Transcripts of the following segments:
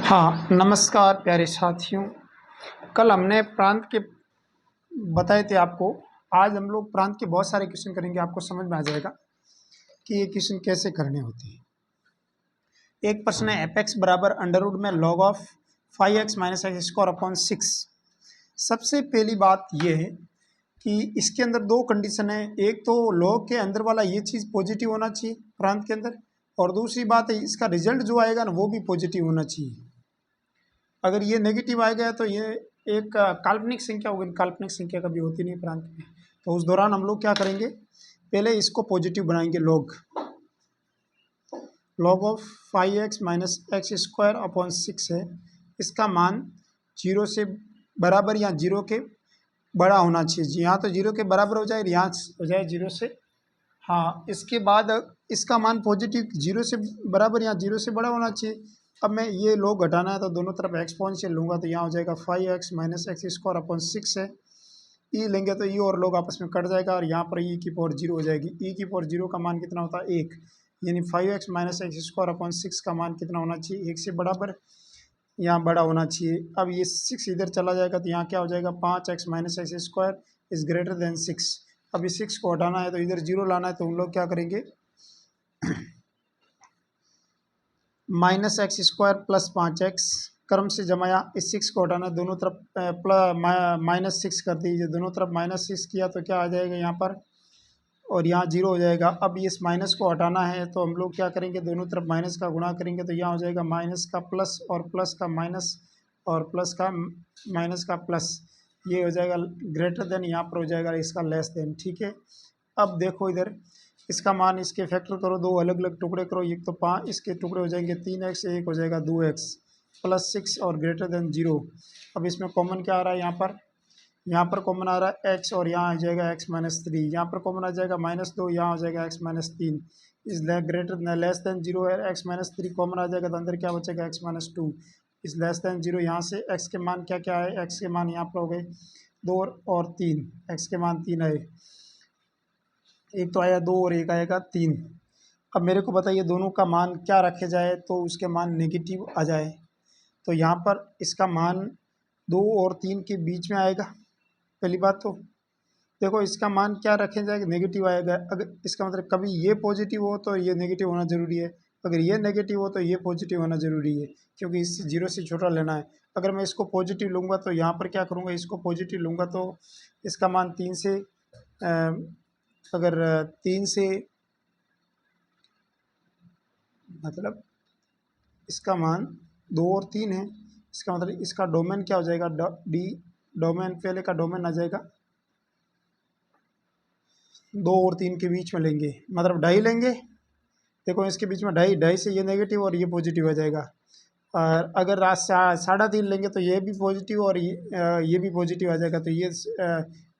हाँ, नमस्कार प्यारे साथियों। कल हमने प्रांत के बताए थे आपको। आज हम लोग प्रांत के बहुत सारे क्वेश्चन करेंगे, आपको समझ में आ जाएगा कि ये क्वेश्चन कैसे करने होते हैं। एक प्रश्न है एफ एक्स बराबर अंडर रूट में log of 5x minus x square upon 6। सबसे पहली बात ये है कि इसके अंदर दो कंडीशन है। एक तो लॉग के अंदर वाला ये चीज़ पॉजिटिव होना चाहिए प्रांत के अंदर, और दूसरी बात है इसका रिजल्ट जो आएगा ना वो भी पॉजिटिव होना चाहिए। अगर ये नेगेटिव आ गया तो ये एक काल्पनिक संख्या होगी। काल्पनिक संख्या कभी होती नहीं प्रांत में, तो उस दौरान हम लोग क्या करेंगे, पहले इसको पॉजिटिव बनाएंगे। Log of 5x minus x square upon 6 है, इसका मान 0 से बराबर या 0 के बड़ा होना चाहिए। यहाँ तो 0 के बराबर हो जाए, यहाँ हो जाए 0 से। हाँ, इसके बाद इसका मान पॉजिटिव 0 से बराबर या 0 से बड़ा होना चाहिए। अब मैं ये लॉग घटाना है तो दोनों तरफ एक्सपोनेंशियल लूँगा, तो यहाँ हो जाएगा 5x minus x square upon 6 है। ई लेंगे तो ई और लॉग आपस में कट जाएगा और यहाँ पर ई की पावर 0 हो जाएगी। ई की पावर 0 का मान कितना होता है 1, यानी 5x minus x square upon 6 का मान कितना होना चाहिए 1 से बराबर, यहाँ बड़ा होना चाहिए। अब ये 6 इधर चला जाएगा तो यहाँ क्या हो जाएगा 5x minus x square is greater than 6। अब इस 6 को हटाना है तो इधर 0 लाना है, तो हम लोग क्या करेंगे minus x square plus 5x क्रम से जमाया। इस 6 को हटाना, दोनों तरफ माइनस 6 कर दीजिए। दोनों तरफ माइनस 6 किया तो क्या आ जाएगा यहाँ पर, और यहाँ 0 हो जाएगा। अब इस माइनस को हटाना है तो हम लोग क्या करेंगे, दोनों तरफ माइनस का गुणा करेंगे, तो यहाँ हो जाएगा माइनस का प्लस और प्लस का माइनस और प्लस का माइनस का प्लस। ये हो जाएगा ग्रेटर देन, यहाँ पर हो जाएगा इसका लेस देन। ठीक है, अब देखो इधर इसका मान इसके फैक्टर करो, दो अलग अलग टुकड़े करो। एक तो 5, इसके टुकड़े हो जाएंगे 3x, एक हो जाएगा 2x प्लस 6 और ग्रेटर देन 0। अब इसमें कॉमन क्या आ रहा है, यहाँ पर कॉमन आ रहा है x और यहाँ आ जाएगा x माइनस 3। यहाँ पर कॉमन आ जाएगा -2, यहाँ हो जाएगा x माइनस 3 इस ग्रेटर लेस देन 0 है। x माइनस 3 कॉमन आ जाएगा तो अंदर क्या बचेगा x माइनस 2 इस लेस देन 0। यहाँ से x के मान क्या क्या है, x के मान यहाँ पर हो गए 2 और 3, x के मान 3 आए, एक तो आया 2 और एक आएगा 3। अब मेरे को बताइए दोनों का मान क्या रखे जाए तो उसके मान नेगेटिव आ जाए, तो यहाँ पर इसका मान 2 और 3 के बीच में आएगा। पहली बात तो देखो इसका मान क्या रखे जाएगा, नेगेटिव आएगा। अगर इसका मतलब कभी ये पॉजिटिव हो तो ये नेगेटिव होना ज़रूरी है, अगर ये नेगेटिव हो तो ये पॉजिटिव होना ज़रूरी है, क्योंकि इस 0 से छोटा लेना है। अगर मैं इसको पॉजिटिव लूँगा तो यहाँ पर क्या करूँगा, इसको पॉजिटिव लूँगा तो इसका मान 3 से अगर 3 से मतलब इसका मान 2 और 3 है, इसका मतलब इसका डोमेन क्या हो जाएगा, डी डोमेन, पहले का डोमेन आ जाएगा 2 और 3 के बीच में लेंगे, मतलब ढाई लेंगे। देखो इसके बीच में ढाई से ये नेगेटिव और ये पॉजिटिव आ जाएगा। और अगर 3.5 लेंगे तो ये भी पॉजिटिव और ये भी पॉजिटिव आ जाएगा, तो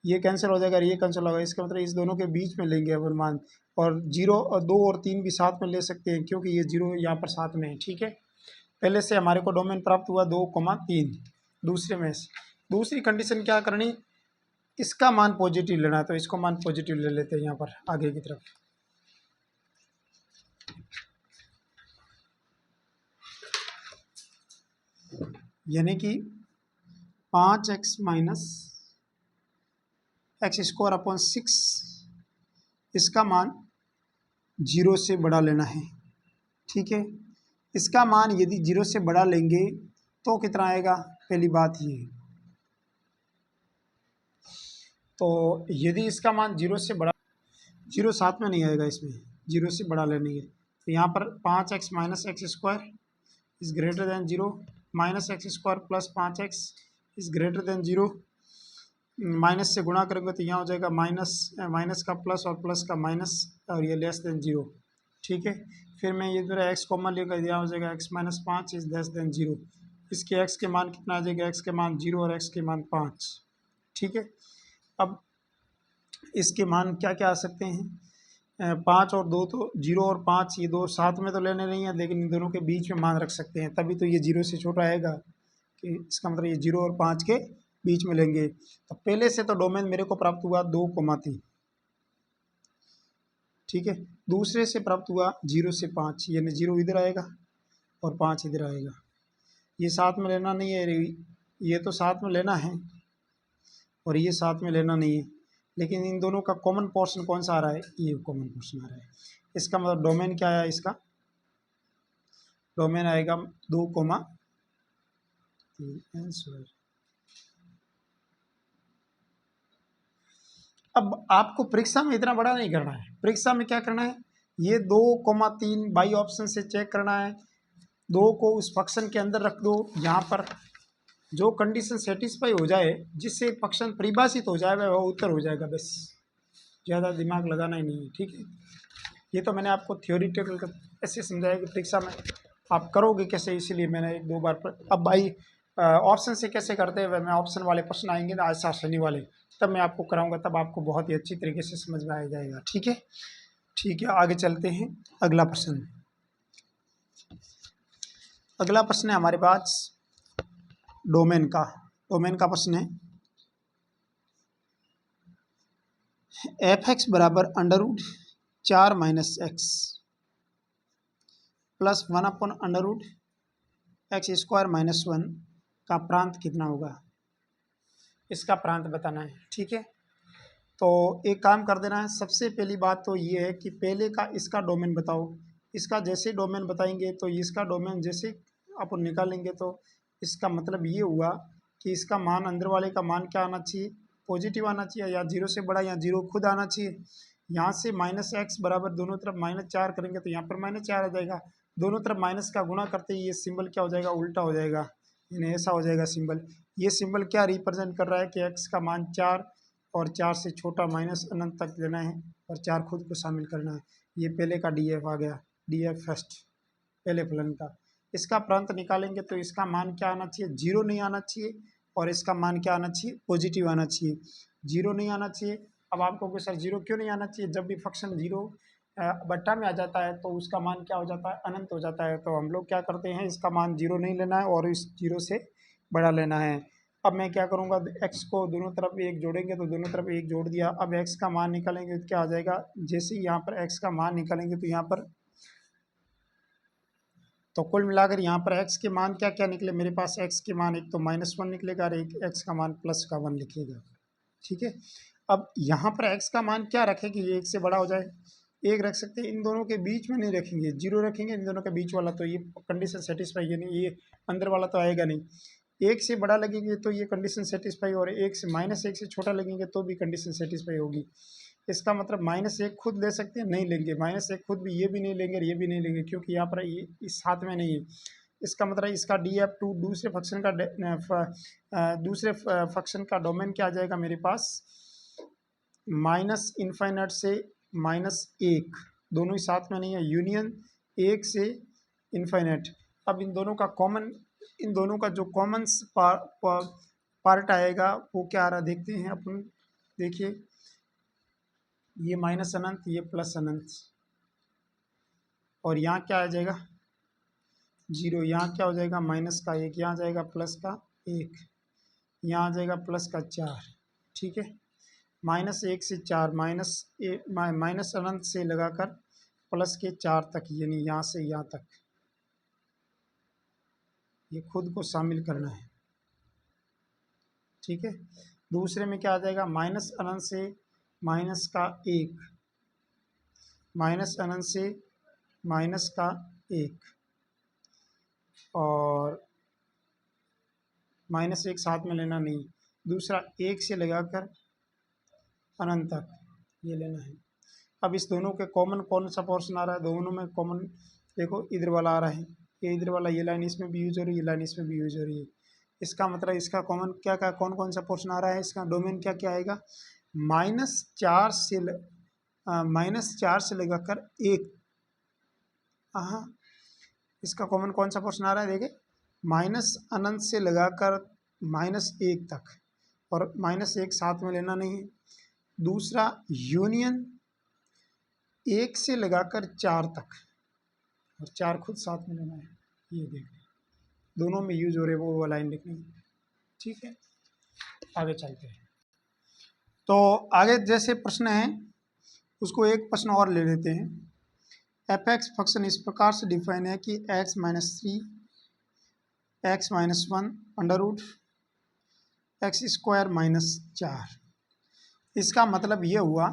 ये कैंसिल हो जाएगा और ये कैंसिल होगा। इसका मतलब इस दोनों के बीच में लेंगे अपन मान, और 0 और 2 और 3 भी साथ में ले सकते हैं क्योंकि ये 0 यहाँ पर साथ में है। ठीक है, पहले से हमारे को डोमेन प्राप्त हुआ 2,3। दूसरे में दूसरी कंडीशन क्या करनी, इसका मान पॉजिटिव लेना है, तो इसको मान पॉजिटिव ले लेते हैं यहाँ पर आगे की तरफ। यानी कि 5x minus x square upon 6, इसका मान 0 से बड़ा लेना है। ठीक है, इसका मान यदि 0 से बड़ा लेंगे तो कितना आएगा, पहली बात ये। तो यदि इसका मान 0 से बड़ा, 0 साथ में नहीं आएगा, इसमें 0 से बड़ा लेने है, तो यहाँ पर 5x minus x square is greater than 0, minus x square plus 5x is greater than 0। Minus से गुणा करेंगे तो यहाँ हो जाएगा माइनस का प्लस और प्लस का माइनस, और ये लेस देन 0। ठीक है, फिर मैं ये इधर x कॉमन लेकर, यहाँ हो जाएगा x minus 5 is less than 0। इसके x के मान कितना आ जाएगा, x के मान 0 और x के मान 5। ठीक है, अब इसके मान क्या क्या आ सकते हैं, 5 और 2, तो 0 और 5 ये दो साथ में तो लेने नहीं है, लेकिन इन दोनों के बीच में मान रख सकते हैं, तभी तो ये 0 से छोटा आएगा, कि इसका मतलब ये 0 और 5 के बीच में लेंगे। तो पहले से तो डोमेन मेरे को प्राप्त हुआ 2,3। ठीक है, दूसरे से प्राप्त हुआ 0 से 5, यानी 0 इधर आएगा और 5 इधर आएगा। ये साथ में लेना नहीं है, ये तो साथ में लेना है और ये साथ में लेना नहीं है, लेकिन इन दोनों का कॉमन पोर्शन कौन सा आ रहा है, ये कॉमन पोर्शन आ रहा है। इसका मतलब डोमेन क्या आया, इसका डोमेन आएगा 2,3 आंसर। अब आपको परीक्षा में इतना बड़ा नहीं करना है, परीक्षा में क्या करना है, ये 2,3 बाई ऑप्शन से चेक करना है, 2 को उस फंक्शन के अंदर रख दो, यहाँ पर जो कंडीशन सेटिस्फाई हो जाए, जिससे फंक्शन परिभाषित हो जाएगा वो उत्तर हो जाएगा, बस ज़्यादा दिमाग लगाना ही नहीं है। ठीक है, ये तो मैंने आपको थ्योरीटिकल ऐसे समझाया कि परीक्षा में आप करोगे कैसे, इसीलिए मैंने 1-2 बार पर। अब भाई ऑप्शन से कैसे करते हैं, मैं ऑप्शन वाले प्रश्न आएंगे ना आज शनि वाले, तब मैं आपको कराऊंगा, तब आपको बहुत ही अच्छी तरीके से समझ में आ जाएगा। ठीक है, ठीक है, आगे चलते हैं। अगला प्रश्न, अगला प्रश्न है हमारे पास डोमेन का, डोमेन का प्रश्न है f(x) बराबर √4 - x प्लस 1/√x² - 1 का प्रांत कितना होगा, इसका प्रांत बताना है। ठीक है, तो एक काम कर देना है, सबसे पहली बात तो ये है कि पहले का इसका डोमेन बताओ, इसका जैसे डोमेन बताएंगे तो इसका डोमेन जैसे अपन निकालेंगे, तो इसका मतलब ये हुआ कि इसका मान अंदर वाले का मान क्या आना चाहिए, पॉजिटिव आना चाहिए, या 0 से बड़ा, या 0 खुद आना चाहिए। यहाँ से -x बराबर दोनों तरफ -4 करेंगे तो यहाँ पर -4 आ जाएगा, दोनों तरफ माइनस का गुणा करते ही ये सिंबल क्या हो जाएगा, उल्टा हो जाएगा, यानी ऐसा हो जाएगा सिंबल। ये सिंबल क्या रिप्रेजेंट कर रहा है कि x का मान 4 और 4 से छोटा माइनस अनंत तक लेना है और 4 खुद को शामिल करना है। ये पहले का DF आ गया, DF फर्स्ट पहले फलन का। इसका प्रांत निकालेंगे तो इसका मान क्या आना चाहिए, 0 नहीं आना चाहिए, और इसका मान क्या आना चाहिए, पॉजिटिव आना चाहिए, 0 नहीं आना चाहिए। अब आपको कोई सर 0 क्यों नहीं आना चाहिए, जब भी फंक्शन 0 बट्टा में आ जाता है तो उसका मान क्या हो जाता है, अनंत हो जाता है। तो हम लोग क्या करते हैं, इसका मान 0 नहीं लेना है और इस 0 से बड़ा लेना है। अब मैं क्या करूँगा, x को दोनों तरफ 1 जोड़ेंगे तो दोनों तरफ 1 जोड़ दिया। अब x का मान निकालेंगे तो क्या आ जाएगा, जैसे ही यहाँ पर x का मान निकालेंगे तो यहाँ पर, तो कुल मिलाकर यहाँ पर x के मान क्या क्या निकले मेरे पास, x के मान एक तो -1 निकलेगा और एक x का मान +1 लिखेगा। ठीक है, अब यहाँ पर x का मान क्या रखें कि ये 1 से बड़ा हो जाए, 1 रख सकते हैं, इन दोनों के बीच में नहीं रखेंगे, 0 रखेंगे इन दोनों के बीच वाला, तो ये कंडीशन सेटिस्फाई है नहीं, ये अंदर वाला तो आएगा नहीं। 1 से बड़ा लगेंगे तो ये कंडीशन सेटिस्फाई, और 1 से -1 से छोटा लगेंगे तो भी कंडीशन सेटिस्फाई होगी। इसका मतलब -1 खुद ले सकते हैं, नहीं लेंगे, -1 खुद भी, ये भी नहीं लेंगे और ये भी नहीं लेंगे, क्योंकि यहाँ पर ये इस साथ में नहीं है। इसका मतलब इसका DF2 दूसरे फंक्शन का डोमेन क्या आ जाएगा मेरे पास, -∞ से -1, दोनों ही साथ में नहीं है, यूनियन 1 से इन्फाइनेट। अब इन दोनों का कॉमन, इन दोनों का जो कॉमन पार्ट आएगा वो क्या आ रहा देखते हैं अपन। देखिए, ये माइनस अनंत, ये प्लस अनंत, और यहाँ क्या आ जाएगा 0, यहाँ क्या हो जाएगा -1, यहाँ आ जाएगा +1, यहाँ आ जाएगा +4। ठीक है, -1 से 4, माइनस अनंत से लगाकर +4 तक, यानी यहाँ से यहाँ तक ये खुद को शामिल करना है। ठीक है, दूसरे में क्या आ जाएगा, -अनंत से -1, -अनंत से -1, और -1 साथ में लेना नहीं, दूसरा 1 से लगाकर अनंत तक ये लेना है। अब इस दोनों के कॉमन कौन सा पोर्शन आ रहा है, दोनों में कॉमन देखो इधर वाला आ रहा है, ये इधर वाला, ये लाइन इसमें भी यूज हो रही है, ये लाइन इसमें भी यूज हो रही है। इसका मतलब इसका कॉमन क्या क्या कौन कौन सा पोर्शन आ रहा है, इसका डोमेन क्या क्या आएगा, -4 से लगाकर 1। हाँ, इसका कॉमन कौन सा पोर्शन आ रहा है, देखिए -अनंत से लगाकर -1 तक, और -1 साथ में लेना नहीं है। दूसरा यूनियन 1 से लगाकर 4 तक, और 4 खुद साथ में लेना है। ये देखिए दोनों में यूज हो रहे वो लाइन लिखनी है। ठीक है, आगे चलते हैं। तो आगे जैसे प्रश्न है उसको एक प्रश्न और ले लेते हैं। f(x) फंक्शन इस प्रकार से डिफाइन है कि x - 3 x minus one under root x square minus 4। इसका मतलब ये हुआ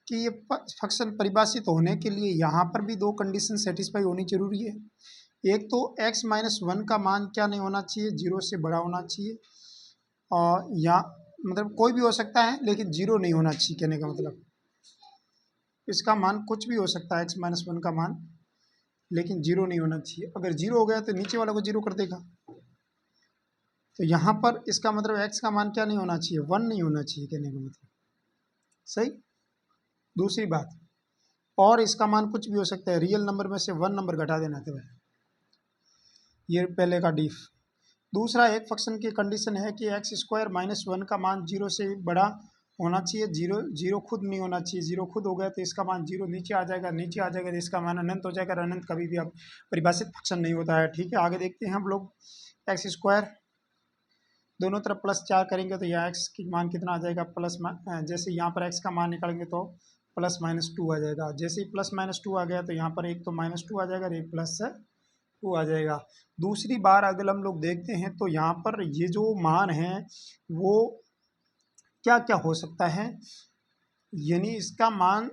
कि ये फंक्शन परिभाषित होने के लिए यहाँ पर भी दो कंडीशन सेटिस्फाई होनी जरूरी है। एक तो एक्स माइनस वन का मान क्या नहीं होना चाहिए, जीरो से बड़ा होना चाहिए, और या मतलब कोई भी हो सकता है लेकिन जीरो नहीं होना चाहिए। कहने का मतलब इसका मान कुछ भी हो सकता है एक्स माइनस वन का मान, लेकिन जीरो नहीं होना चाहिए। अगर जीरो हो गया तो नीचे वाला को जीरो कर देगा। तो यहाँ पर इसका मतलब एक्स का मान क्या नहीं होना चाहिए, वन नहीं होना चाहिए। कहने का मतलब सही। दूसरी बात, और इसका मान कुछ भी हो सकता है, रियल नंबर में से वन नंबर घटा देना था। ये पहले का डीफ। दूसरा, एक फंक्शन की कंडीशन है कि एक्स स्क्वायर माइनस वन का मान जीरो से बड़ा होना चाहिए। जीरो जीरो खुद नहीं होना चाहिए। जीरो खुद हो गया तो इसका मान जीरो नीचे आ जाएगा, नीचे आ जाएगा तो इसका मान अनंत हो जाएगा। अनंत कभी भी अब परिभाषित फंक्शन नहीं होता है। ठीक है, आगे देखते हैं हम लोग। एक्स स्क्वायर दोनों तरफ प्लस 4 करेंगे तो यह एक्स की मान कितना आ जाएगा, प्लस, जैसे यहाँ पर एक्स का मान निकालेंगे तो प्लस माइनस टू आ जाएगा। जैसे ही प्लस माइनस टू आ गया तो यहाँ पर एक तो माइनस टू आ जाएगा और एक प्लस टू आ जाएगा। दूसरी बार अगर हम लोग देखते हैं तो यहाँ पर ये जो मान है वो क्या क्या हो सकता है, यानी इसका मान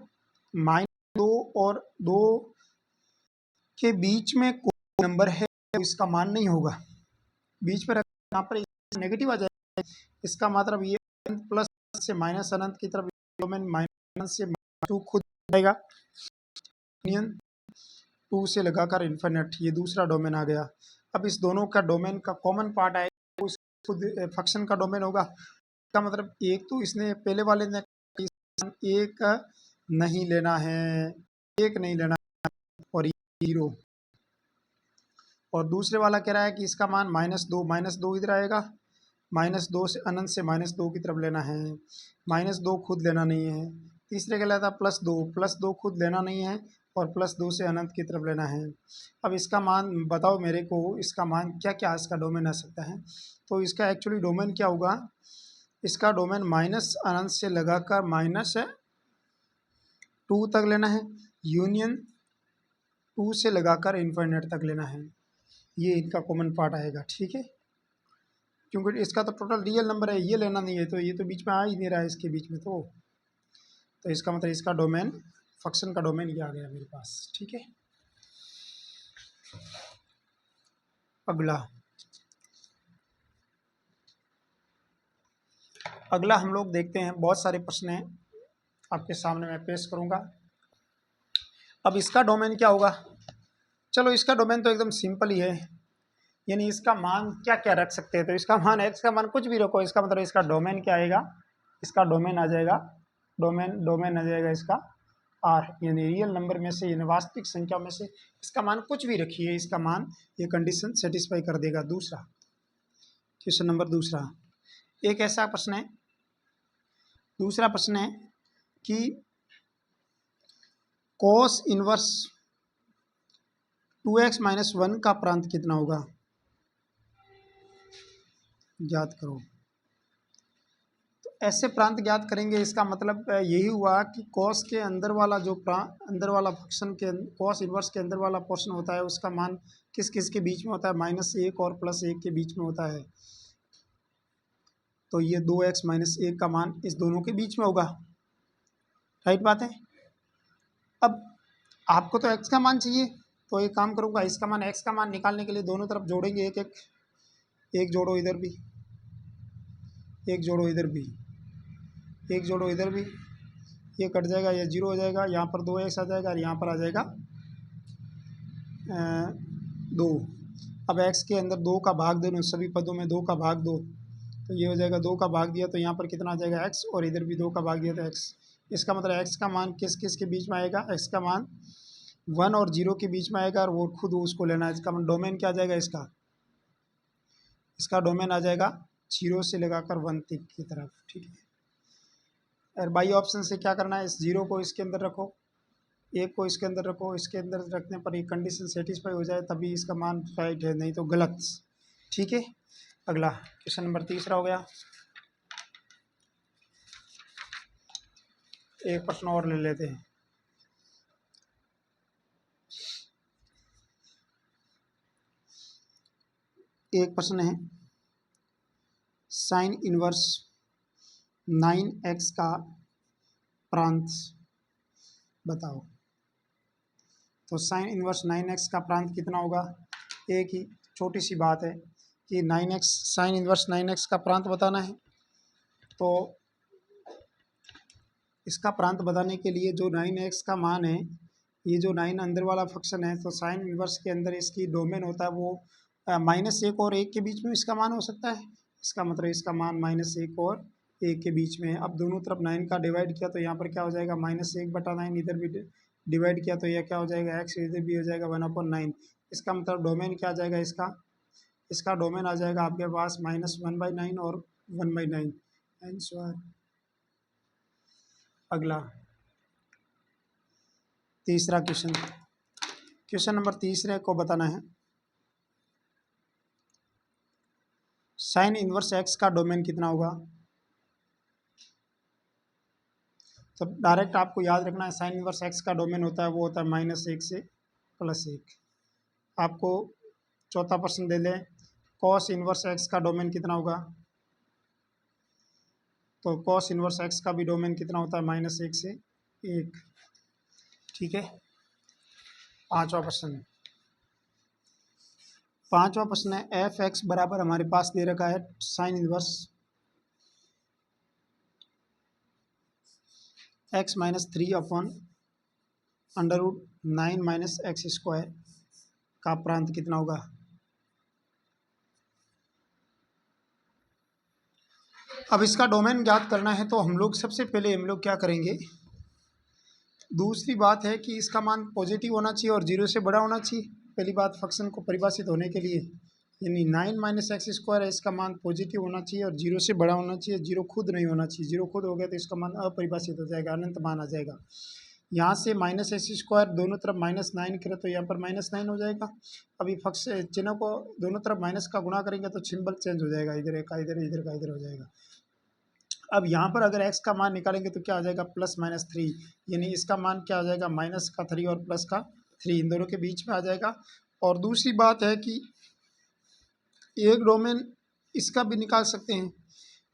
माइनस दो और दो के बीच में कोई नंबर है तो इसका मान नहीं होगा। बीच में यहाँ पर नेगेटिव आ जाएगा। इसका मतलब ये प्लस से माइनस अनंत की तरफ डोमेन माइनस से टू खुद जाएगा, टू से लगाकर इन्फिनिट, ये दूसरा डोमेन आ गया। अब इस दोनों का डोमेन का कॉमन पार्ट आएगा, उस खुद फंक्शन का डोमेन होगा। इसका मतलब एक तो इसने पहले वाले ने एक नहीं लेना है, एक नहीं लेना है और जीरो, और दूसरे वाला कह रहा है कि इसका मान माइनस दो इधर आएगा, माइनस दो से अनंत से माइनस दो की तरफ लेना है, माइनस दो खुद लेना नहीं है। तीसरे का लेता प्लस दो खुद लेना नहीं है और प्लस दो से अनंत की तरफ लेना है। अब इसका मान बताओ मेरे को, इसका मान क्या क्या इसका डोमेन आ सकता है। तो इसका एक्चुअली डोमेन क्या होगा, इसका डोमेन माइनस अनंत से लगाकर माइनस टू तक लेना है, यूनियन टू से लगाकर इन्फिनिट तक लेना है। ये इनका कॉमन पार्ट आएगा। ठीक है, क्योंकि इसका तो टोटल रियल नंबर है, ये लेना नहीं है तो ये तो बीच में आ ही नहीं रहा है इसके बीच में। तो इसका मतलब इसका डोमेन, फंक्शन का डोमेन ये आ गया मेरे पास। ठीक है, अगला हम लोग देखते हैं। बहुत सारे प्रश्न हैं आपके सामने मैं पेश करूंगा। अब इसका डोमेन क्या होगा, चलो इसका डोमेन तो एकदम सिंपल ही है, यानी इसका मान क्या क्या रख सकते हैं। तो इसका मान, एक्स का मान कुछ भी रखो, इसका मतलब इसका डोमेन क्या आएगा, इसका डोमेन आ जाएगा, डोमेन आ जाएगा इसका आर, यानी रियल नंबर में से, यानी वास्तविक संख्या में से इसका मान कुछ भी रखिए, इसका मान ये कंडीशन सेटिस्फाई कर देगा। दूसरा क्वेश्चन नंबर दूसरा, एक ऐसा प्रश्न है, दूसरा प्रश्न है कि cos inverse 2x minus one का प्रांत कितना होगा, ज्ञात करो। तो ऐसे प्रांत ज्ञात करेंगे, इसका मतलब यही हुआ कि कॉस के अंदर वाला जो अंदर वाला फंक्शन के कॉस इनवर्स के अंदर वाला पोर्शन होता है उसका मान किस किस के बीच में होता है, माइनस एक और प्लस एक के बीच में होता है। तो ये 2x माइनस एक का मान इस दोनों के बीच में होगा। राइट बात है। अब आपको तो x का मान चाहिए, तो एक काम करूँगा, इसका मान x का मान निकालने के लिए दोनों तरफ जोड़ेंगे एक एक, एक जोड़ो इधर भी, एक जोड़ो इधर भी, एक जोड़ो इधर भी, ये कट जाएगा, ये जीरो हो जाएगा, यहाँ पर 2x आ जाएगा और यहाँ पर आ जाएगा 2। अब x के अंदर 2 का भाग देना, सभी पदों में 2 का भाग दो, तो ये हो जाएगा 2 का भाग दिया तो यहाँ पर कितना आ जाएगा x, और इधर भी 2 का भाग दिया तो x। इसका मतलब x का मान किस किस के बीच में आएगा, x का मान 1 और 0 के बीच में आएगा, और वो खुद उसको लेना है। इसका डोमेन क्या आ जाएगा, इसका डोमेन आ जाएगा 0 से लगाकर 1 तक की तरफ। ठीक है, और बाई ऑप्शन से क्या करना है, इस 0 को इसके अंदर रखो, एक को इसके अंदर रखो, इसके अंदर रखने पर ये कंडीशन सेटिस्फाई हो जाए तभी इसका मान राइट है, नहीं तो गलत। ठीक है, अगला क्वेश्चन नंबर तीसरा हो गया। एक प्रश्न और ले लेते हैं। एक प्रश्न है साइन इनवर्स 9x का प्रांत बताओ। तो साइन इनवर्स 9x का प्रांत कितना होगा? एक ही छोटी सी बात है कि 9x साइन इनवर्स 9x का प्रांत बताना है। तो इसका प्रांत बताने के लिए जो 9x का मान है, ये जो 9 अंदर वाला फंक्शन है, तो साइन इनवर्स के अंदर इसकी डोमेन होता है वो -1 और 1 के बीच में इसका मान हो सकता है। इसका मतलब इसका मान -1 और 1 के बीच में है। अब दोनों तरफ 9 का डिवाइड किया तो यहाँ पर क्या हो जाएगा? -1/9। इधर भी डिवाइड किया तो यह क्या हो जाएगा? x। इधर भी हो जाएगा 1/9। इसका मतलब डोमेन क्या आ जाएगा इसका डोमेन आ जाएगा आपके पास -1/9 और 1/9 आंसर। अगला तीसरा क्वेश्चन नंबर तीसरे को बताना है साइन इनवर्स x का डोमेन कितना होगा। तो डायरेक्ट आपको याद रखना है साइन इनवर्स x का डोमेन होता है वो होता है -1 से +1। आपको चौथा प्रश्न दे दें कॉस इनवर्स x का डोमेन कितना होगा। तो कॉस इनवर्स x का भी डोमेन कितना होता है? -1 से 1। ठीक है। पांचवा प्रश्न है f(x) बराबर हमारे पास दे रखा है साइन इनवर्स x - 3/√9 - x² का प्रांत कितना होगा। अब इसका डोमेन ज्ञात करना है तो हम लोग सबसे पहले क्या करेंगे, दूसरी बात है कि इसका मान पॉजिटिव होना चाहिए और 0 से बड़ा होना चाहिए। पहली बात फंक्शन को परिभाषित होने के लिए, यानी 9 - x² है, इसका मान पॉजिटिव होना चाहिए और 0 से बड़ा होना चाहिए। 0 खुद नहीं होना चाहिए, 0 खुद हो गया तो इसका मान अपरिभाषित हो जाएगा, अनंत मान आ जाएगा। यहाँ से -x² दोनों तरफ -9 करें तो यहाँ पर -9 हो जाएगा। अभी फंक्शन चिन्ह को दोनों तरफ माइनस का गुणा करेंगे तो सिंबल चेंज हो जाएगा, इधर का इधर, इधर का इधर हो जाएगा। अब यहाँ पर अगर x का मान निकालेंगे तो क्या आ जाएगा? +-3, यानी इसका मान क्या आ जाएगा? -3 और +3 इन दोनों के बीच में आ जाएगा। और दूसरी बात है कि एक डोमेन इसका भी निकाल सकते हैं।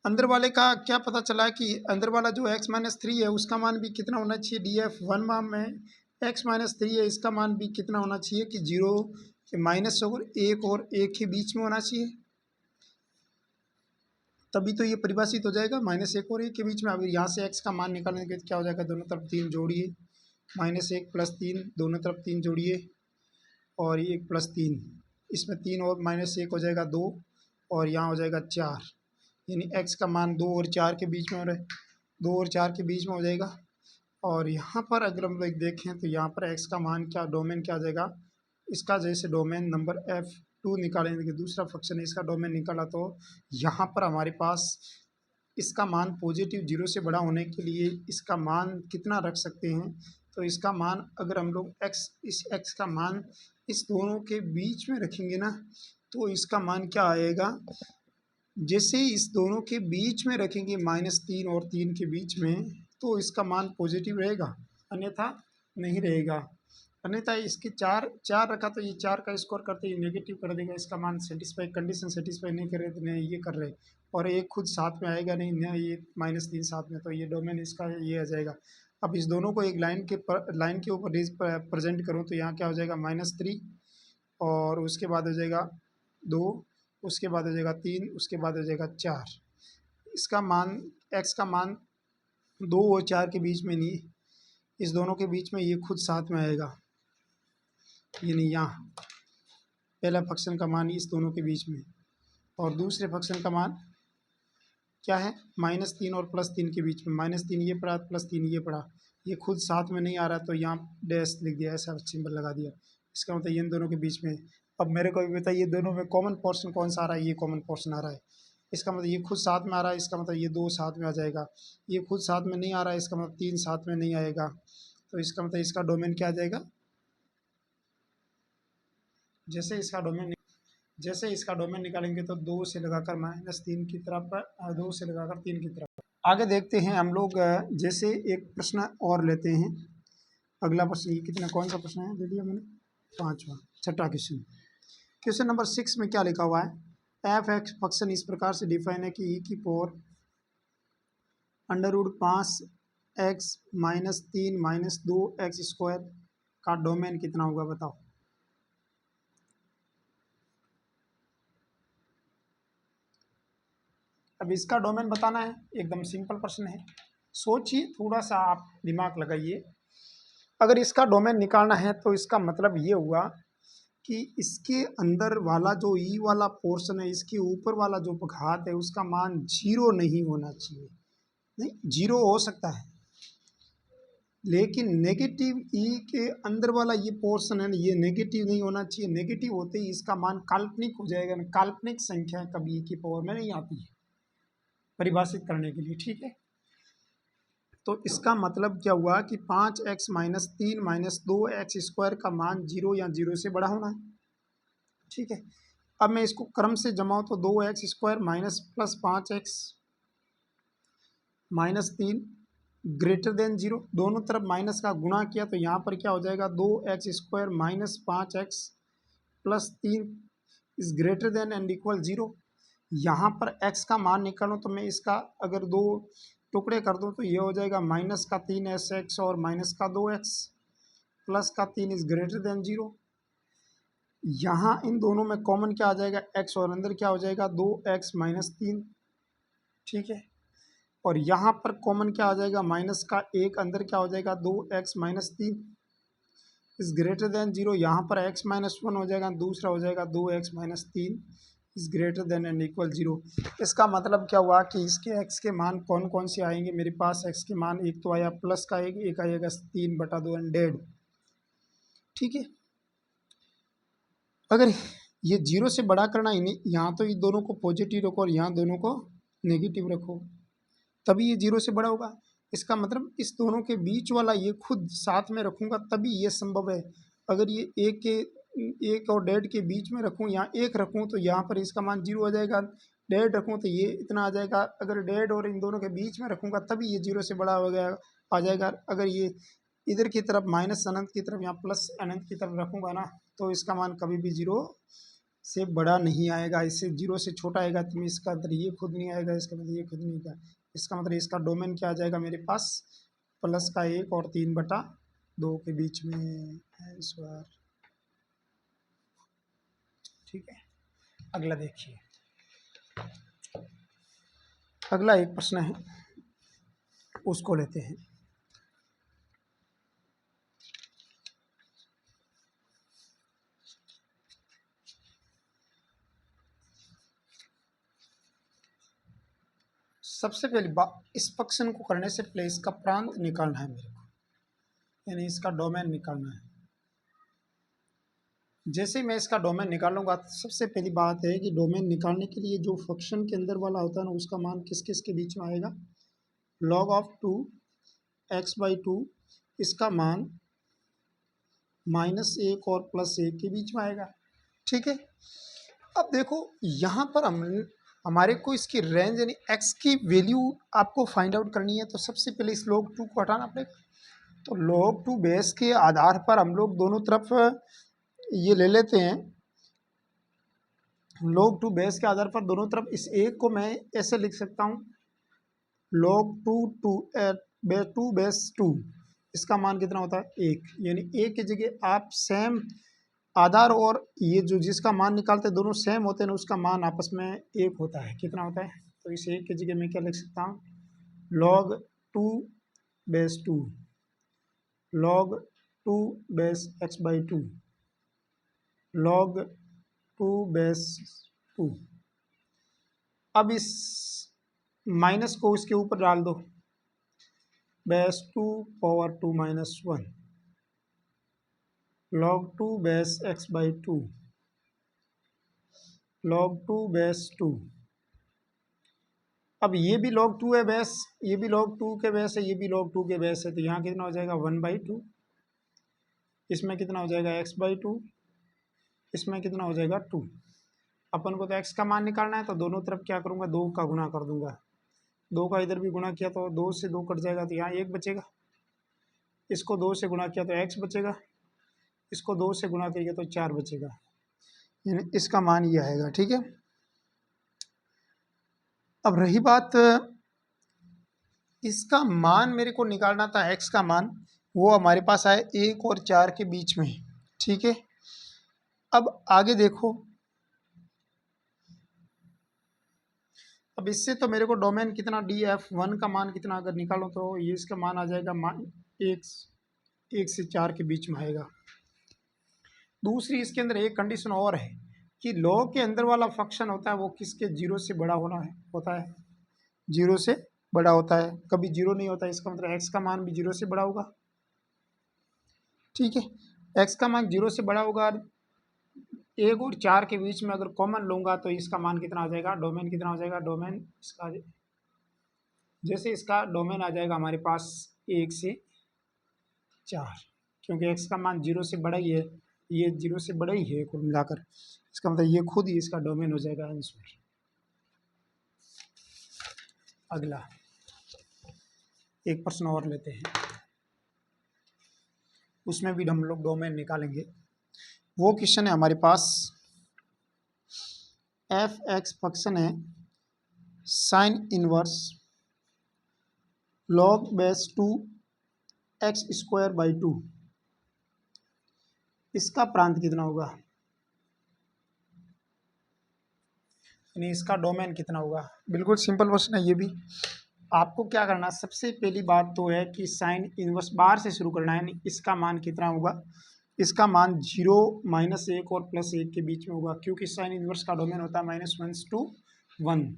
अंदर वाले का क्या पता चला है कि अंदर वाला जो x - 3 है उसका मान भी कितना होना चाहिए? df(1) में x - 3 है, इसका मान भी कितना होना चाहिए कि 0 -1 और 1 के बीच में होना चाहिए, तभी तो ये परिभाषित हो जाएगा -1 और 1 के बीच में। अब यहाँ से x का मान निकालेंगे तो क्या हो जाएगा? दोनों तरफ 3 जोड़िए, -1 + 3, दोनों तरफ 3 जोड़िए और 1 + 3, इसमें 3 और -1 हो जाएगा 2 और यहाँ हो जाएगा 4, यानी x का मान 2 और 4 के बीच में हो रहा है, 2 और 4 के बीच में हो जाएगा। और यहाँ पर अगर हम लोग देखें तो यहाँ पर x का मान क्या, डोमेन क्या आ जाएगा? इसका जैसे डोमेन नंबर f2 निकालेंगे, दूसरा फंक्शन है, इसका डोमेन निकाला तो यहाँ पर हमारे पास इसका मान पॉजिटिव 0 से बड़ा होने के लिए इसका मान कितना रख सकते हैं? तो इसका मान अगर हम लोग इस x का मान इस दोनों के बीच में रखेंगे ना, तो इसका मान क्या आएगा? जैसे इस दोनों के बीच में रखेंगे -3 और 3 के बीच में, तो इसका मान पॉजिटिव रहेगा, अन्यथा नहीं रहेगा। अन्यथा इसके 4 रखा तो ये 4 का स्कोर करते ही नेगेटिव कर देगा, इसका मान सेटिस्फाई, कंडीशन सेटिस्फाई नहीं कर रहे तो नहीं ये कर रहे, और एक खुद साथ में आएगा नहीं ना, ये -3 साथ में, तो ये डोमेन इसका ये आ जाएगा। अब इस दोनों को एक लाइन के ऊपर प्रेजेंट करूँ तो यहाँ क्या हो जाएगा? -3 और उसके बाद हो जाएगा 2, उसके बाद हो जाएगा 3, उसके बाद हो जाएगा 4। इसका मान x का मान 2 और 4 के बीच में नहीं, इस दोनों के बीच में ये खुद साथ में आएगा, यानी यहाँ पहला फंक्शन का मान इस दोनों के बीच में और दूसरे फंक्शन का मान क्या है? -3 और +3 के बीच में। -3 ये पड़ा, +3 ये पड़ा, ये खुद साथ में नहीं आ रहा तो यहाँ डैश लिख दिया, ऐसा सिंबल लगा दिया। इसका मतलब ये इन दोनों के बीच में। अब मेरे को भी बताइए दोनों में कॉमन पोर्शन कौन सा आ रहा है? ये कॉमन पोर्शन आ रहा है, इसका मतलब ये खुद साथ में आ रहा है, इसका मतलब ये 2 साथ में आ जाएगा। ये खुद साथ में नहीं आ रहा है, इसका मतलब 3 साथ में नहीं आएगा, तो इसका मतलब इसका डोमेन क्या आ जाएगा? जैसे इसका डोमेन निकालेंगे तो 2 से लगाकर -3 की तरफ, 2 से लगाकर 3 की तरफ। आगे देखते हैं हम लोग, जैसे एक प्रश्न और लेते हैं। अगला प्रश्न ये कितना, कौन सा प्रश्न है दे दिया मैंने? 5वां, छठा क्वेश्चन। क्वेश्चन नंबर 6 में क्या लिखा हुआ है, एफ एक्स फंक्शन इस प्रकार से डिफाइन है कि ई की पावर √5 x - 3 - 2 x² का डोमेन कितना होगा बताओ। अब इसका डोमेन बताना है, एकदम सिंपल प्रश्न है। सोचिए, थोड़ा सा आप दिमाग लगाइए। अगर इसका डोमेन निकालना है तो इसका मतलब ये हुआ कि इसके अंदर वाला जो ई वाला पोर्शन है, इसके ऊपर वाला जो घात है, उसका मान 0 नहीं होना चाहिए। नहीं, 0 हो सकता है, लेकिन नेगेटिव ई के अंदर वाला ये पोर्शन है ना, ये नेगेटिव नहीं होना चाहिए। नेगेटिव होते ही इसका मान काल्पनिक हो जाएगा ना। काल्पनिक संख्या कभी ई की पावर में नहीं आती है परिभाषित करने के लिए, ठीक है। तो इसका मतलब क्या हुआ कि 5x - 3 - 2 x² का मान 0 या 0 से बड़ा होना है, ठीक है। अब मैं इसको क्रम से जमाऊँ तो 2x² minus plus 5x - 3 greater than 0, दोनों तरफ माइनस का गुणा किया तो यहाँ पर क्या हो जाएगा, 2x² minus 5x plus 3 is greater than and equal 0। यहाँ पर x का मान निकालूँ तो मैं इसका अगर 2 टुकड़े कर दूँ तो ये हो जाएगा -3sx और -2x प्लस का 3 इज ग्रेटर देन 0। यहाँ इन दोनों में कॉमन क्या आ जाएगा, x और अंदर क्या हो जाएगा 2x - 3, ठीक है। और यहाँ पर कॉमन क्या आ जाएगा, माइनस का 1 अंदर क्या हो जाएगा 2x - 3 इज ग्रेटर देन 0। यहाँ पर x - 1 हो जाएगा, दूसरा हो जाएगा 2x - 3 is greater than and equal 0। इसका मतलब क्या हुआ कि इसके x के मान कौन कौन से आएंगे मेरे पास। x के मान एक तो आया प्लस का, एक आएगा 3/2 100, ठीक है। अगर ये 0 से बड़ा करना ही नहीं, यहाँ तो ये दोनों को पॉजिटिव रखो और यहाँ दोनों को नेगेटिव रखो, तभी ये 0 से बड़ा होगा। इसका मतलब इस दोनों के बीच वाला ये खुद साथ में रखूँगा तभी ये संभव है। अगर ये एक और 1.5 के बीच में रखूँ, यहाँ 1 रखूँ तो यहाँ पर इसका मान 0 आ जाएगा। 1.5 रखूँ तो ये इतना आ जाएगा। अगर 1.5 और इन दोनों के बीच में रखूँगा तभी ये 0 से बड़ा हो गया आ जाएगा। अगर ये इधर की तरफ माइनस अनंत की तरफ, यहाँ प्लस अनंत की तरफ रखूँगा ना, तो इसका मान कभी भी 0 से बड़ा नहीं आएगा। इससे 0 से छोटा आएगा तो इसका अंदर ये खुद नहीं आएगा, इसका मतलब ये खुद नहीं आएगा। इसका मतलब इसका डोमेन क्या आ जाएगा मेरे पास, प्लस का 1 और 3/2 के बीच में आंसर, ठीक है। अगला देखिए, अगला एक प्रश्न है, उसको लेते हैं। सबसे पहली बात, इस फंक्शन को करने से पहले इसका प्रांत निकालना है मेरे को, यानी इसका डोमेन निकालना है। जैसे मैं इसका डोमेन निकालूंगा तो सबसे पहली बात है कि डोमेन निकालने के लिए जो फंक्शन के अंदर वाला होता है ना, उसका मान किस किस के बीच में आएगा, log of 2x/2 इसका मान -1 और +1 के बीच में आएगा, ठीक है। अब देखो यहाँ पर हमारे को इसकी रेंज यानी x की वैल्यू आपको फाइंड आउट करनी है, तो सबसे पहले इस log 2 को हटाना पड़ेगा। तो log 2 बेस के आधार पर हम लोग दोनों तरफ ये ले लेते हैं। log 2 बेस के आधार पर दोनों तरफ इस एक को मैं ऐसे लिख सकता हूँ, log 2 बेस 2 इसका मान कितना होता है 1, यानी 1 की जगह आप सेम आधार और ये जो जिसका मान निकालते हैं दोनों सेम होते हैं ना, उसका मान आपस में 1 होता है। कितना होता है, तो इस 1 की जगह मैं क्या लिख सकता हूँ, log 2 base 2 log 2 base x/2 log 2 base 2। अब इस माइनस को इसके ऊपर डाल दो, base 2 power 2 - 1 log 2 base x/2 log 2 base 2। अब ये भी log 2 है बेस, ये भी log 2 के बेस है, ये भी log 2 के बेस है, तो यहाँ कितना हो जाएगा 1/2, इसमें कितना हो जाएगा x/2, इसमें कितना हो जाएगा 2। अपन को तो x का मान निकालना है, तो दोनों तरफ क्या करूँगा 2 का गुना कर दूंगा। 2 का इधर भी गुना किया तो 2 से 2 कट जाएगा, तो यहाँ 1 बचेगा। इसको 2 से गुणा किया तो x बचेगा, इसको 2 से गुणा करिए तो 4 बचेगा। यानी इसका मान ये आएगा। ठीक है, अब रही बात इसका मान मेरे को निकालना था, एक्स का मान, वो हमारे पास आए 1 और 4 के बीच में। ठीक है, अब आगे देखो, अब इससे तो मेरे को डोमेन कितना df1 का मान कितना अगर निकालो तो ये इसका मान आ जाएगा एक से 4 के बीच में आएगा। दूसरी इसके अंदर एक कंडीशन और है कि लॉग के अंदर वाला फंक्शन होता है वो किसके 0 से बड़ा होता है 0 से बड़ा होता है, कभी 0 नहीं होता। इसका मतलब x का मान भी 0 से बड़ा होगा। ठीक है, x का मान 0 से बड़ा होगा। 1 और 4 के बीच में अगर कॉमन लूंगा तो इसका मान कितना आ जाएगा, डोमेन कितना हो जाएगा, डोमेन इसका जैसे इसका डोमेन आ जाएगा हमारे पास 1 से 4, क्योंकि x का मान 0 से बड़ा ही है, ये 0 से बड़ा ही है कुल मिलाकर। इसका मतलब ये खुद ही इसका डोमेन हो जाएगा आंसर। अगला एक प्रश्न और लेते हैं, उसमें भी हम लोग डोमेन निकालेंगे। वो क्वेश्चन है हमारे पास, एफ एक्स फंक्शन है sine inverse log base 2 x square by 2, इसका प्रांत कितना होगा, यानी इसका डोमेन कितना होगा। बिल्कुल सिंपल क्वेश्चन है ये भी। आपको क्या करना, सबसे पहली बात तो है कि साइन इनवर्स बार से शुरू करना है, यानी इसका मान कितना होगा, इसका मान 0 -1 और +1 के बीच में होगा, क्योंकि साइन इनवर्स का डोमेन होता है -1 to 1।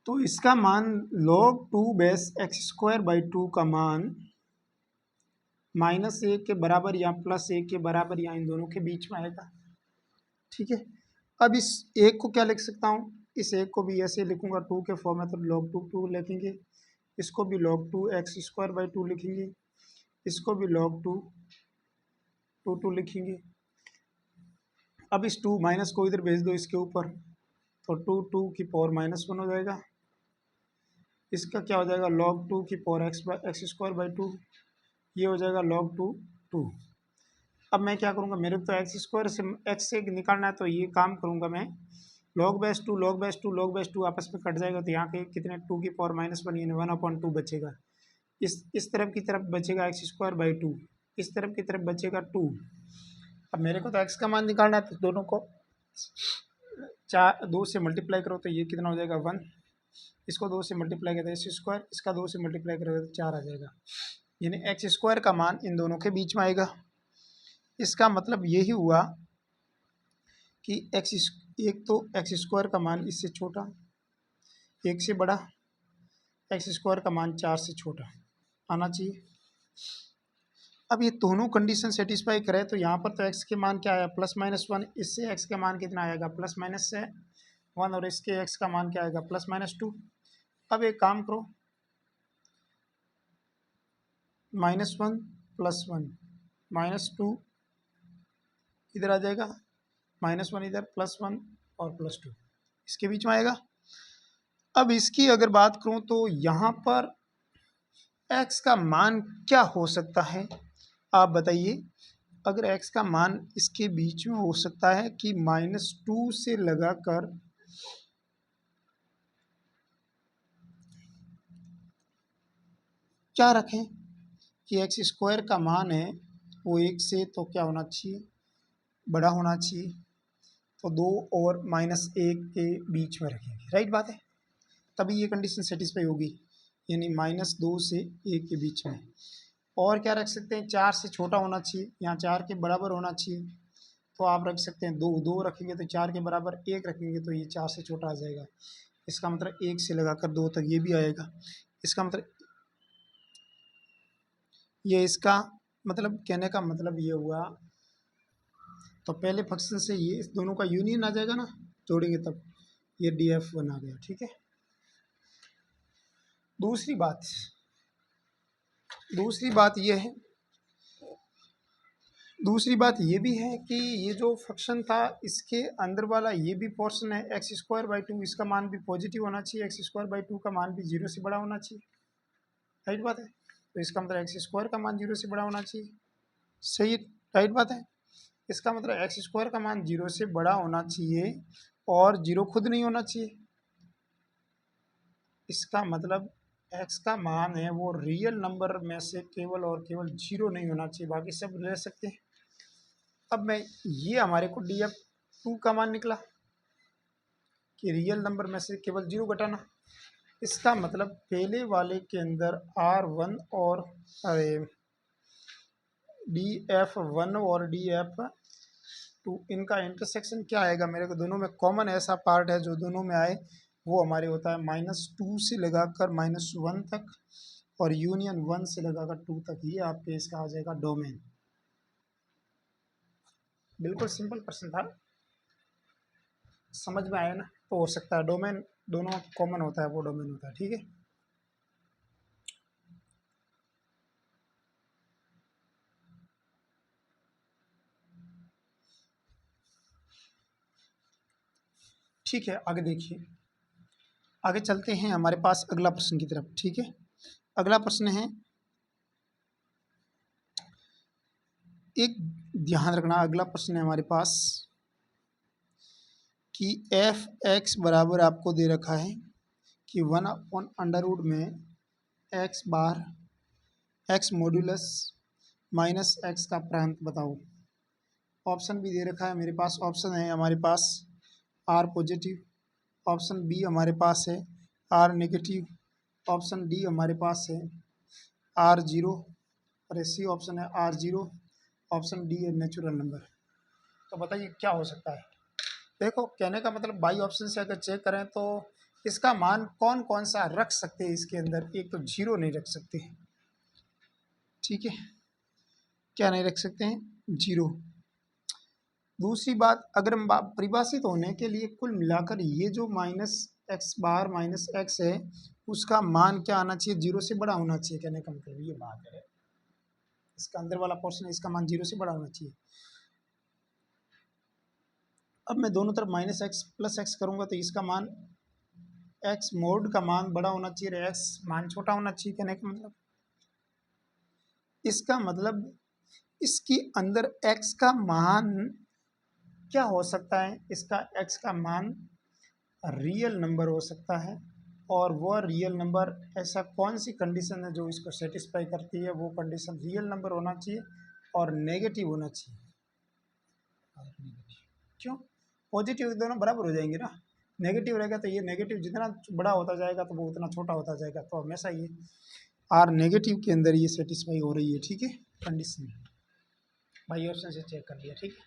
तो इसका मान log 2 base x square by 2 का मान -1 के बराबर या +1 के बराबर या इन दोनों के बीच में आएगा। ठीक है, अब इस एक को क्या लिख सकता हूँ, इस एक को भी ऐसे लिखूंगा 2 के फॉर्म में, तो log 2 लिखेंगे, इसको भी log 2 एक्स स्क्वायर बाई 2 लिखेंगे, इसको भी log 2 लिखेंगे। अब इस 2 माइनस को इधर भेज दो इसके ऊपर, तो 2 की पावर -1 हो जाएगा। इसका क्या हो जाएगा, log 2 की पावर एक्स स्क्वायर बाई 2, ये हो जाएगा log 2। अब मैं क्या करूँगा, मेरे तो एक्स स्क्वायर से एक्स से निकालना है, तो ये काम करूँगा मैं, log बेस 2 आपस में कट जाएगा, तो यहाँ के कितने 2 की पावर -1 यानी 1/2 बचेगा। इस तरफ की तरफ बचेगा एक्स स्क्वायर बाई 2, इस तरफ की तरफ बचेगा 2। अब मेरे को तो एक्स का मान निकालना है, तो दोनों को 2 से मल्टीप्लाई करो तो ये कितना हो जाएगा 1, इसको 2 से मल्टीप्लाई करें एक्स स्क्वायर, इसका 2 से मल्टीप्लाई करोगे तो 4 आ जाएगा, यानी एक्स स्क्वायर का मान इन दोनों के बीच में आएगा। इसका मतलब यही हुआ कि एक तो एक्स स्क्वायर का मान इससे छोटा, एक से बड़ा, एक्स स्क्वायर का मान 4 से छोटा आना चाहिए। अब ये दोनों कंडीशन सेटिस्फाई करें तो यहाँ पर तो x के मान क्या आया +-1, इससे x का मान कितना आएगा +-1, और इसके x का मान क्या आएगा +-2। अब एक काम करो, -1 +1 -2 इधर आ जाएगा, -1 इधर, +1 और +2 इसके बीच में आएगा। अब इसकी अगर बात करूँ तो यहाँ पर x का मान क्या हो सकता है, आप बताइए। अगर x का मान इसके बीच में हो सकता है कि -2 से लगाकर क्या रखें कि एक्स स्क्वायर का मान है वो 1 से तो क्या होना चाहिए, बड़ा होना चाहिए, तो 2 और -1 के बीच में रखेंगे, राइट बात है, तभी ये कंडीशन सेटिस्फाई होगी, यानी -2 से 1 के बीच में। और क्या रख सकते हैं, 4 से छोटा होना चाहिए, यहाँ 4 के बराबर होना चाहिए, तो आप रख सकते हैं 2 रखेंगे तो 4 के बराबर, 1 रखेंगे तो ये 4 से छोटा आ जाएगा। इसका मतलब 1 से लगाकर 2 तक ये भी आएगा। इसका मतलब ये, इसका मतलब कहने का मतलब ये हुआ, तो पहले फंक्शन से ये इस दोनों का यूनियन आ जाएगा ना, जोड़ेंगे तब ये df1 आ गया। ठीक है, दूसरी बात ये भी है कि ये जो फंक्शन था इसके अंदर वाला ये भी पोर्शन है एक्स स्क्वायर बाई 2, इसका मान भी पॉजिटिव होना चाहिए, एक्स स्क्वायर बाई 2 का मान भी 0 से बड़ा होना चाहिए, राइट बात है। तो इसका मतलब एक्स स्क्वायर का मान 0 से बड़ा होना चाहिए, सही, राइट बात है। इसका मतलब एक्स स्क्वायर का मान 0 से बड़ा होना चाहिए और 0 खुद नहीं होना चाहिए। इसका मतलब एक्स का मान है वो रियल नंबर में से केवल और केवल 0 नहीं होना चाहिए, बाकी सब ले सकते हैं। अब मैं ये हमारे को df2 का मान निकला कि रियल नंबर में से केवल 0 घटाना। इसका मतलब पहले वाले के अंदर R1 और अरे df1 और df2 इनका इंटरसेक्शन क्या आएगा, मेरे को दोनों में कॉमन ऐसा पार्ट है जो दोनों में आए, वो हमारे होता है -2 से लगाकर -1 तक और यूनियन 1 से लगाकर 2 तक। ये आपके इसका आ जाएगा डोमेन। बिल्कुल सिंपल प्रश्न था, समझ में आया ना? तो हो सकता है डोमेन दोनों कॉमन होता है, वो डोमेन होता है। ठीक है, ठीक है, आगे देखिए, आगे चलते हैं हमारे पास अगला प्रश्न की तरफ। ठीक है, अगला प्रश्न है, एक ध्यान रखना, अगला प्रश्न है हमारे पास कि एफ एक्स बराबर आपको दे रखा है कि 1/√में एक्स बार एक्स मॉड्यूलस माइनस एक्स का प्रांत बताओ। ऑप्शन भी दे रखा है मेरे पास। ऑप्शन है हमारे पास आर पॉजिटिव, ऑप्शन बी हमारे पास है आर नेगेटिव, ऑप्शन डी हमारे पास है आर जीरो और सी ऑप्शन है आर जीरो, ऑप्शन डी है नेचुरल नंबर। तो बताइए क्या हो सकता है। देखो, कहने का मतलब बाई ऑप्शन से अगर चेक करें तो इसका मान कौन कौन सा रख सकते हैं इसके अंदर। एक तो जीरो नहीं रख सकते, ठीक है, क्या नहीं रख सकते हैं, जीरो। दूसरी बात, अगर हम परिभाषित होने के लिए कुल मिलाकर ये जो -x⁻−x है उसका मान क्या आना चाहिए, जीरो से बड़ा होना चाहिए। कहने का मतलब ये बात है, इसका अंदर वाला पोर्शन है, इसका मान जीरो से बड़ा होना चाहिए। अब मैं दोनों तरफ -x+x करूँगा तो इसका मान x मोड का मान बड़ा होना चाहिए, x मान छोटा होना चाहिए। कहने का मतलब इसका मतलब इसके अंदर x का मान क्या हो सकता है, इसका x का मान रियल नंबर हो सकता है और वह रियल नंबर ऐसा कौन सी कंडीशन है जो इसको सेटिस्फाई करती है, वो कंडीशन रियल नंबर होना चाहिए और नेगेटिव होना चाहिए। क्यों, पॉजिटिव दोनों बराबर हो जाएंगे ना, नेगेटिव रहेगा तो ये नेगेटिव जितना बड़ा होता जाएगा तो वो उतना छोटा होता जाएगा, तो हमेशा ये आर नेगेटिव के अंदर ये सेटिस्फाई हो रही है। ठीक है, कंडीशन भाई ऑप्शन से चेक कर लिया। ठीक है,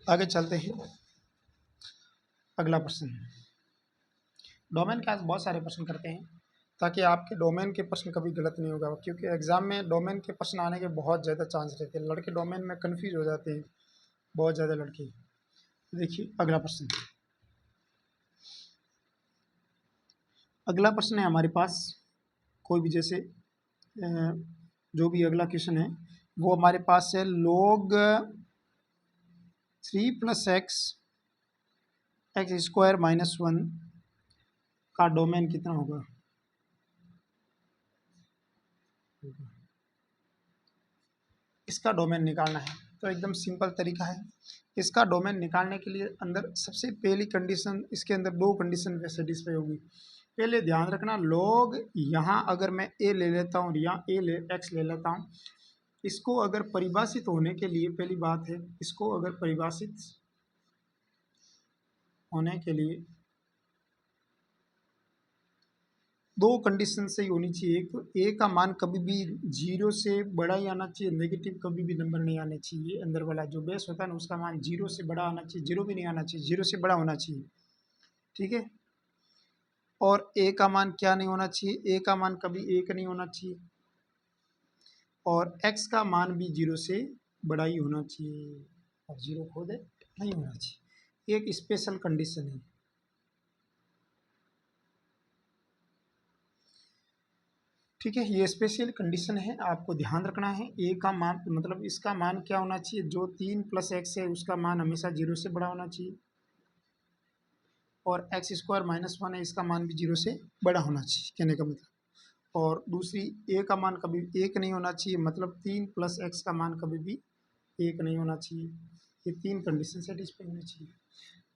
आगे चलते हैं, अगला प्रश्न। डोमेन के आज बहुत सारे प्रश्न करते हैं ताकि आपके डोमेन के प्रश्न कभी गलत नहीं होगा, क्योंकि एग्जाम में डोमेन के प्रश्न आने के बहुत ज़्यादा चांस रहते हैं। लड़के डोमेन में कंफ्यूज हो जाते हैं, बहुत ज़्यादा लड़के। देखिए अगला प्रश्न, अगला प्रश्न है हमारे पास, कोई भी जैसे जो भी अगला क्वेश्चन है वो हमारे पास है log 3 + x² - 1 का डोमेन कितना होगा। इसका डोमेन निकालना है तो एकदम सिंपल तरीका है। इसका डोमेन निकालने के लिए अंदर सबसे पहली कंडीशन, इसके अंदर दो कंडीशन पे सेटिस्फाई होगी। पहले ध्यान रखना, log यहाँ अगर मैं a ले लेता हूँ, यहाँ x ले लेता हूँ, इसको अगर परिभाषित होने के लिए, पहली बात है इसको अगर परिभाषित होने के लिए दो कंडीशन से ही होनी चाहिए। एक तो ए का मान कभी भी जीरो से बड़ा ही आना चाहिए, नेगेटिव कभी भी नंबर नहीं आने चाहिए। अंदर वाला जो बेस होता है ना उसका मान जीरो से बड़ा आना चाहिए, जीरो भी नहीं आना चाहिए, जीरो से बड़ा होना चाहिए। ठीक है, और ए का मान क्या नहीं होना चाहिए, ए का मान कभी एक नहीं होना चाहिए और एक्स का मान भी जीरो से बड़ा ही होना चाहिए और जीरो खुद नहीं होना चाहिए। एक स्पेशल कंडीशन है। ठीक है, ये स्पेशल कंडीशन है, आपको ध्यान रखना है। ए का मान मतलब इसका मान क्या होना चाहिए, जो 3 + x है उसका मान हमेशा जीरो से बड़ा होना चाहिए और x² - 1 है इसका मान भी जीरो से बड़ा होना चाहिए। कहने का मतलब, और दूसरी ए का मान कभी एक नहीं होना चाहिए, मतलब 3 + x का मान कभी भी एक नहीं होना चाहिए। ये 3 कंडीशन सेटिस्फाई होनी चाहिए।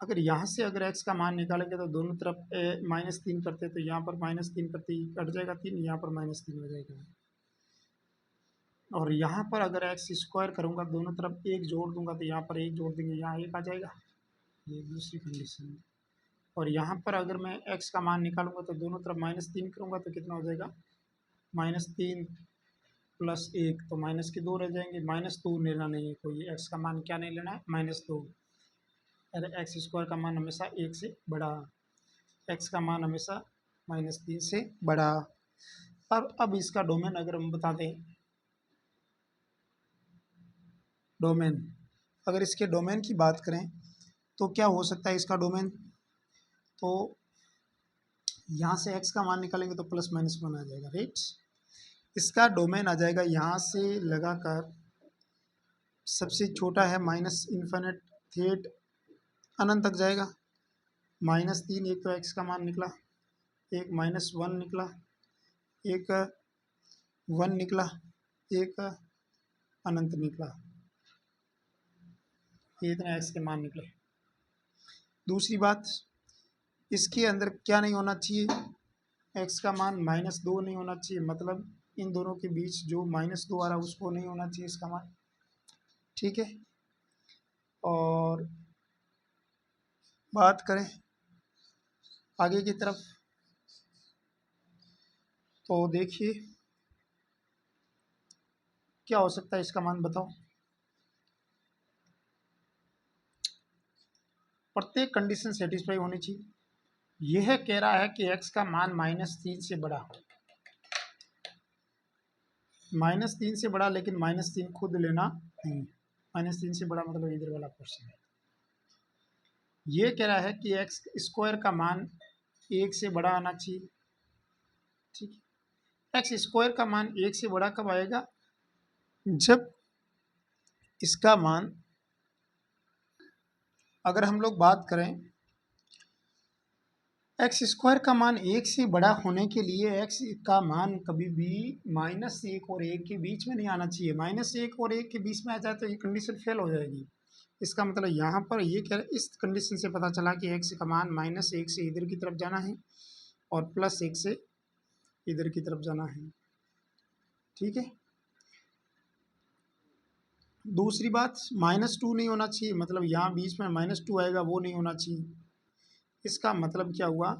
अगर यहाँ से अगर x का मान निकालेंगे तो दोनों तरफ -3 करते तो यहाँ पर -3 करते ही कट जाएगा 3, यहाँ पर -3 हो जाएगा। और यहाँ पर अगर x² करूँगा दोनों तरफ 1 जोड़ दूंगा तो यहाँ पर 1 जोड़ देंगे, यहाँ 1 आ जाएगा। ये दूसरी कंडीशन। और यहाँ पर अगर मैं x का मान निकालूंगा तो दोनों तरफ -3 करूँगा तो कितना हो जाएगा, -3 + 1 तो माइनस के 2 रह जाएंगे। -2 लेना नहीं है कोई, x का मान क्या नहीं लेना है, -2। अरे x² का मान हमेशा 1 से बड़ा, x का मान हमेशा -3 से बड़ा। अब इसका डोमेन अगर हम बता दें, डोमेन, अगर इसके डोमेन की बात करें तो क्या हो सकता है इसका डोमेन, तो यहाँ से x का मान निकालेंगे तो +-1 आ जाएगा, राइट। इसका डोमेन आ जाएगा यहाँ से लगाकर सबसे छोटा है -∞ थेट अनंत तक जाएगा। -3 एक तो x का मान निकला, एक -1 निकला, एक 1 निकला, एक अनंत निकला। ये इतने x के मान निकले। दूसरी बात, इसके अंदर क्या नहीं होना चाहिए, x का मान -2 नहीं होना चाहिए, मतलब इन दोनों के बीच जो -2 आ रहा है उसको नहीं होना चाहिए इसका मान, ठीक है। और बात करें आगे की तरफ तो देखिए क्या हो सकता है इसका मान, बताओ। प्रत्येक कंडीशन सेटिस्फाई होनी चाहिए। यह कह रहा है कि x का मान -3 से बड़ा, -3 से बड़ा, लेकिन -3 खुद लेना नहीं, -3 से बड़ा मतलब इधर वाला क्वेश्चन है। ये कह रहा है कि x² का मान 1 से बड़ा आना चाहिए, ठीक है। x² का मान 1 से बड़ा कब आएगा, जब इसका मान, अगर हम लोग बात करें x² का मान 1 से बड़ा होने के लिए x का मान कभी भी -1 और 1 के बीच में नहीं आना चाहिए। -1 और 1 के बीच में आ जाए तो ये कंडीशन फेल हो जाएगी। इसका मतलब यहाँ पर ये क्या, इस कंडीशन से पता चला कि x का मान -1 से इधर की तरफ जाना है और +1 से इधर की तरफ जाना है, ठीक है। दूसरी बात, -2 नहीं होना चाहिए, मतलब यहाँ बीच में -2 आएगा वो नहीं होना चाहिए। इसका मतलब क्या हुआ,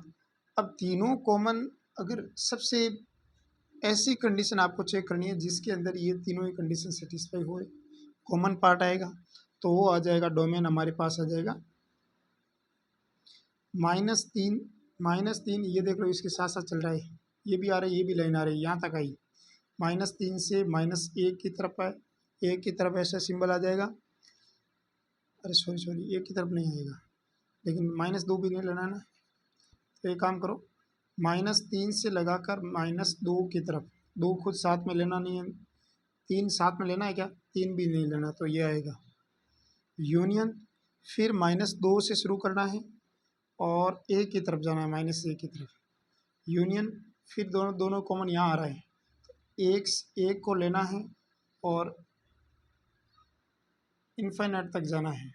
अब तीनों कॉमन, अगर सबसे ऐसी कंडीशन आपको चेक करनी है जिसके अंदर ये तीनों ही कंडीशन सेटिस्फाई होए, कॉमन पार्ट आएगा तो वो आ जाएगा, डोमेन हमारे पास आ जाएगा -3, ये देख लो इसके साथ साथ चल रहा है, ये भी आ रहा है, ये भी लाइन आ रही है, यहाँ तक आई। -3 से -1 की तरफ है, 1 की तरफ ऐसा सिंबल आ जाएगा, अरे सॉरी 1 की तरफ नहीं आएगा, लेकिन -2 भी नहीं लेना है ना, तो एक काम करो, -3 से लगाकर -2 की तरफ, 2 खुद साथ में लेना नहीं है, 3 साथ में लेना है क्या, 3 भी नहीं लेना, तो ये आएगा यूनियन, फिर -2 से शुरू करना है और 1 की तरफ जाना है, -1 की तरफ यूनियन, फिर दोनों कॉमन यहाँ आ रहा है, एक को लेना है और इनफाइनाइट तक जाना है,